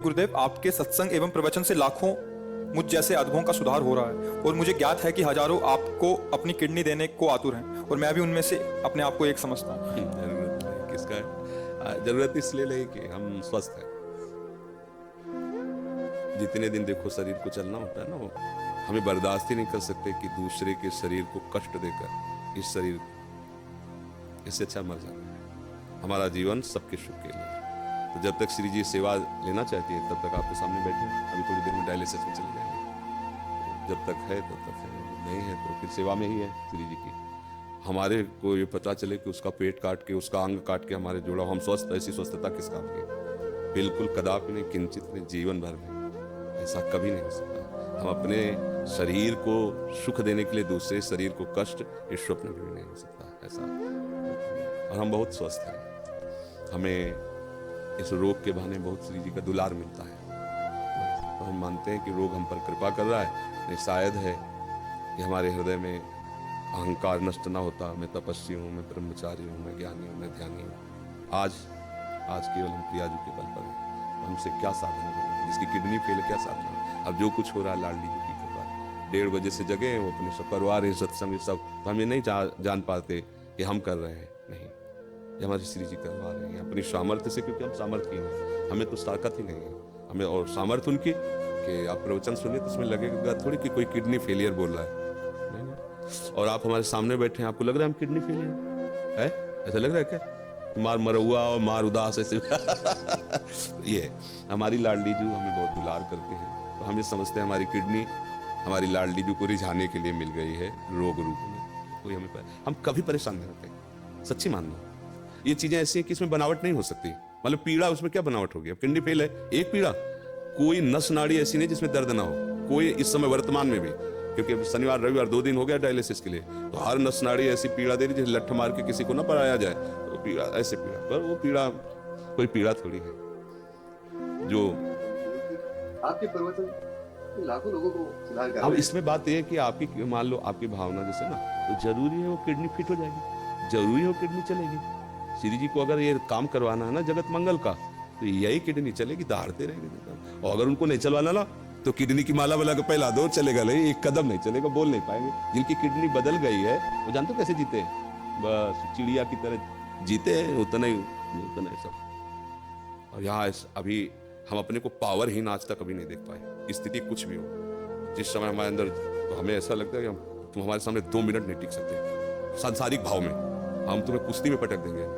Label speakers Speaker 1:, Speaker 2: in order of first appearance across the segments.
Speaker 1: गुरुदेव, आपके सत्संग एवं प्रवचन से लाखों मुझ जैसे अधमों का सुधार हो रहा है और मुझे ज्ञात है कि हजारों आपको अपनी किडनी देने को आतुर हैं और मैं भी उनमें से अपने आप को एक समझता हूँ।
Speaker 2: जरूरत नहीं किसका है? जरूरत इसलिए नहीं कि हम स्वस्थ हैं। जितने दिन देखो शरीर को चलना होता है ना, वो हमें बर्दाश्त ही नहीं कर सकते कि दूसरे के शरीर को कष्ट देकर इस शरीर इससे अच्छा मर जाना। हमारा जीवन सबके सुख के लिए। तो जब तक श्री जी सेवा लेना चाहती है तब तक आपके सामने बैठे हैं। अभी थोड़ी देर में डायलिसिस में चले जाएंगे। जब तक है तब तक है, नहीं है तो फिर सेवा में ही है श्री जी की। हमारे को ये पता चले कि उसका पेट काट के, उसका अंग काट के हमारे जोड़ा, हम स्वस्थ, ऐसी स्वस्थता किस काम की? बिल्कुल कदापि नहीं, किंचित नहीं, जीवन भर नहीं। ऐसा कभी नहीं हो सकता। हम अपने शरीर को सुख देने के लिए दूसरे शरीर को कष्ट, इस स्वप्न में भी नहीं हो सकता ऐसा। और हम बहुत स्वस्थ हैं। हमें इस रोग के बहाने बहुत श्री जी का दुलार मिलता है। तो हम मानते हैं कि रोग हम पर कृपा कर रहा है। नहीं, शायद है कि हमारे हृदय में अहंकार नष्ट ना होता। मैं तपस्वी हूँ, मैं ब्रह्मचारी हूँ, मैं ज्ञानी हूँ, मैं ध्यानी हूँ। आज केवल हम प्रियाजू के बल पर हैं। हमसे क्या साधना करें? जिसकी किडनी फेल है, क्या साधना? अब जो कुछ हो रहा है लाडली जी की कृपा। 1:30 बजे से जगे हैं, वो अपने सब परिवार है, सत्संग सब, तो हम ये नहीं जान पाते कि हम कर रहे हैं। नहीं, ये हमारे श्री जी करवा रहे हैं अपनी सामर्थ्य से, क्योंकि हम सामर्थ्य हैं। हमें तो ताकत ही नहीं है। हमें और सामर्थ्य उनकी कि आप प्रवचन सुनिए तो उसमें लगेगा थोड़ी कि कोई किडनी फेलियर बोल रहा है। नहीं। और आप हमारे सामने बैठे हैं, आपको लग रहा है हम किडनी फेलियर है? ऐसा लग रहा है क्या? मार मरहुआ और मार उदास ऐसे ये हमारी लाडली जू हमें बहुत दुलार करते हैं। तो हम ये समझते हैं हमारी किडनी हमारी लाडली जू को रिझाने के लिए मिल गई है रोग रूप में। कोई हम कभी परेशान नहीं होते, सच्ची मानना। ये चीजें ऐसी हैं कि इसमें बनावट नहीं हो सकती। मतलब पीड़ा, उसमें क्या बनावट होगी? अब किडनी फेल है, एक पीड़ा, कोई नस नाड़ी ऐसी नहीं जिसमें दर्द ना हो, कोई इस समय वर्तमान में भी। क्योंकि शनिवार रविवार 2 दिन हो गया डायलिसिस के लिए, तो हर नस नाड़ी ऐसी पीड़ा दे रही जैसे लठ मार के किसी को ना पड़ाया जाए, तो पीड़ा ऐसे पीड़ा। पर वो पीड़ा कोई पीड़ा थोड़ी है जो
Speaker 3: आपके प्रवचन लाखों लोगों को सुधार कर।
Speaker 2: अब इसमें बात यह है कि आपकी, मान लो आपकी भावना जैसे ना, तो जरूरी है वो किडनी फिट हो जाएगी, जरूरी है वो किडनी चलेगी। श्री जी को अगर ये काम करवाना है ना जगत मंगल का, तो यही किडनी चलेगी, दहाड़ते रहेंगे। और अगर उनको नहीं चलवाना ना, तो किडनी की माला वाला का पहला दौर चलेगा नहीं, एक कदम नहीं चलेगा, बोल नहीं पाएंगे। जिनकी किडनी बदल गई है वो जानते हो कैसे जीते हैं? बस चिड़िया की तरह जीते हैं, उतना ही सब। और यहाँ अभी हम अपने को पावरहीन आज तक कभी नहीं देख पाए। स्थिति कुछ भी हो, जिस समय हमारे अंदर, तो हमें ऐसा लगता है कि तुम हमारे सामने 2 मिनट नहीं टिक सकते। सांसारिक भाव में हम तुम्हें कुश्ती में पटक देंगे।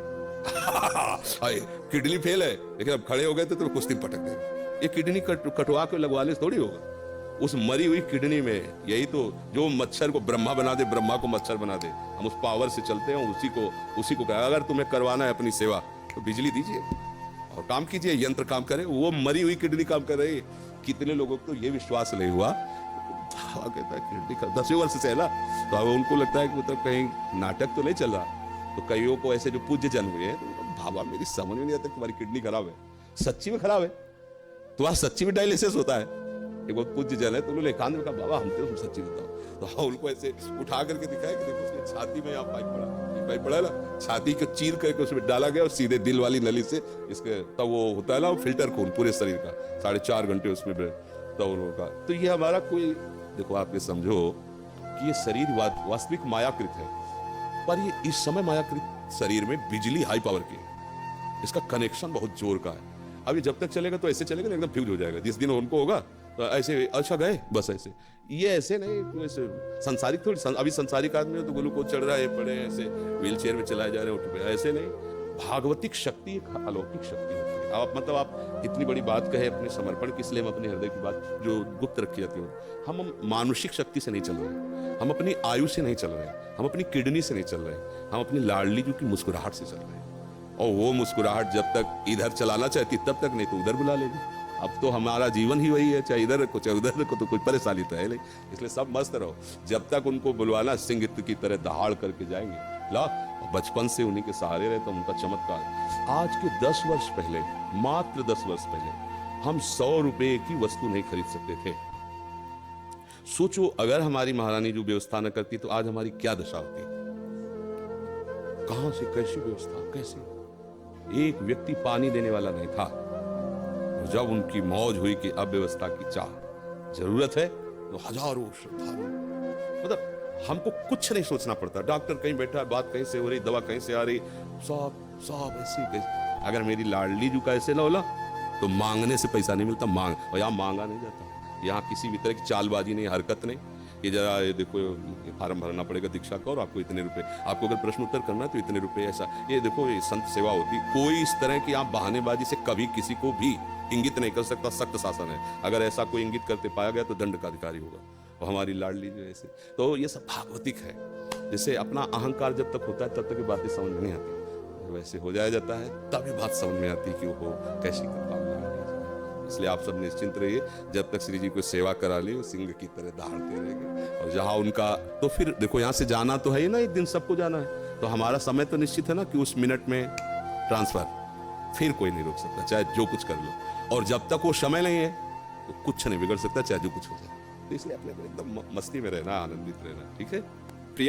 Speaker 2: किडनी फेल है, लेकिन अब खड़े हो गए तो तुम्हें कुश्ती में पटक देंगे। ये किडनी कटवा के लगवा ले थोड़ी होगा। उस मरी हुई किडनी में यही तो, जो मच्छर को ब्रह्मा बना दे, ब्रह्मा को मच्छर बना दे, हम उस पावर से चलते हैं। उसी को कहा, अगर तुम्हें करवाना है अपनी सेवा तो बिजली दीजिए और काम कीजिए, यंत्र काम करे। वो मरी हुई किडनी काम कर रही है। कितने लोगों को तो ये विश्वास नहीं हुआ, कहता है किडनी का 10वें वर्ष से है ना, तो अब उनको लगता है कि मतलब कहीं नाटक तो नहीं चल रहा। तो कईयों को ऐसे जो पूज्य जन हुए हैं, तो भावा मेरी समझ में नहीं आता तुम्हारी किडनी खराब है, सच्ची में खराब है, तुम्हारा सच्ची में डायलिसिस होता है। एक बहुत पूज्य जन है, तो उन्होंने एकांत में कहा बाबा हम तो सच्ची बताओ। तो हाँ, उनको ऐसे उठा करके दिखाया कि देखो उसकी छाती में यहाँ पाइप पड़ा है ना, छाती को चीर करके उसमें डाला गया और सीधे दिल वाली नली से इसके, तब वो होता है ना फिल्टर खून पूरे शरीर का, 4.5 घंटे उसमें तब उनका। तो ये हमारा कोई, देखो आप ये समझो कि ये शरीर वास्तविक मायाकृत है, पर ये इस समय मायाकृत शरीर में बिजली हाई पावर की है। इसका कनेक्शन बहुत जोर का है। अभी जब तक चलेगा तो ऐसे चलेगा ना, एकदम फ्यूज हो जाएगा। जिस दिन उनको होगा तो ऐसे, अच्छा गए बस ऐसे। ये ऐसे नहीं, ऐसे संसारिक थोड़ी, अभी संसारिक आदमी हो तो ग्लूकोज चढ़ रहा है, पड़े ऐसे व्हील चेयर में चलाए जा रहे हैं, उठ पे, ऐसे नहीं। भागवतिक शक्ति एक अलौकिक शक्ति होती है। आप मतलब आप इतनी बड़ी बात कहे अपने समर्पण की, इसलिए हम अपने हृदय की बात जो गुप्त रखी जाती है, हम मानुषिक शक्ति से नहीं चल रहे, हम अपनी आयु से नहीं चल रहे, हम अपनी किडनी से नहीं चल रहे, हम अपनी लाडली जी की मुस्कुराहट से चल रहे हैं। और वो मुस्कुराहट जब तक इधर चलाना चाहती तब तक, नहीं तो उधर बुला लेगी। अब तो हमारा जीवन ही वही है, चाहे इधर रखो चाहे उधर रखो, तो कोई परेशानी तो है नहीं। इसलिए सब मस्त रहो, जब तक उनको बुलवाना सिंह की तरह दहाड़ करके जाएंगे। ला, बचपन से उन्हीं के सहारे रहे तो उनका चमत्कार। आज के 10 वर्ष पहले, मात्र 10 वर्ष पहले, हम 100 रुपए की वस्तु नहीं खरीद सकते थे। सोचो अगर हमारी महारानी जो व्यवस्था न करती तो आज हमारी क्या दशा होती। कहां से कैसी व्यवस्था, कैसे? एक व्यक्ति पानी देने वाला नहीं था। तो जब उनकी मौज हुई कि अब व्यवस्था की चाह जरूरत है, तो हजारों श्रद्धालु, मतलब हमको कुछ नहीं सोचना पड़ता। डॉक्टर कहीं बैठा है, बात कहीं से हो रही, दवा कहीं से आ रही, सब ऐसी कैसे। अगर मेरी लाडली जू का ऐसे ना होला तो मांगने से पैसा नहीं मिलता, और यहाँ मांगा नहीं जाता। यहाँ किसी भी तरह की चालबाजी नहीं, हरकत नहीं कि जरा ये देखो ये फार्म भरना पड़ेगा दीक्षा का और आपको इतने रुपए, आपको अगर प्रश्न उत्तर करना है तो इतने रुपए, ऐसा ये देखो ये संत सेवा होती। कोई इस तरह की आप बहानेबाजी से कभी किसी को भी इंगित नहीं कर सकता। सख्त शासन है, अगर ऐसा कोई इंगित करते पाया गया तो दंड का अधिकारी होगा। और हमारी लाडली जो ऐसे, तो ये सब भागवतिक है। जैसे अपना अहंकार जब तक होता है तब तक ये बातें समझ में नहीं आती, वैसे हो जाया जाता है तब ये बात समझ में आती है कि वो कैसी कृपा। इसलिए आप सब निश्चिंत रहिए, जब तक श्री जी को सेवा करा ली वो सिंह की तरह दहाड़ते रहेंगे। और जहां उनका, तो फिर देखो यहाँ से जाना तो है ही ना, एक दिन सबको जाना है, तो हमारा समय तो निश्चित है ना कि उस मिनट में ट्रांसफर, फिर कोई नहीं रोक सकता, चाहे जो कुछ कर लो। और जब तक वो समय नहीं है तो कुछ नहीं बिगड़ सकता, चाहे जो कुछ हो जाए। तो इसलिए अपने को एकदम मस्ती में रहना, आनंदित रहना, ठीक है।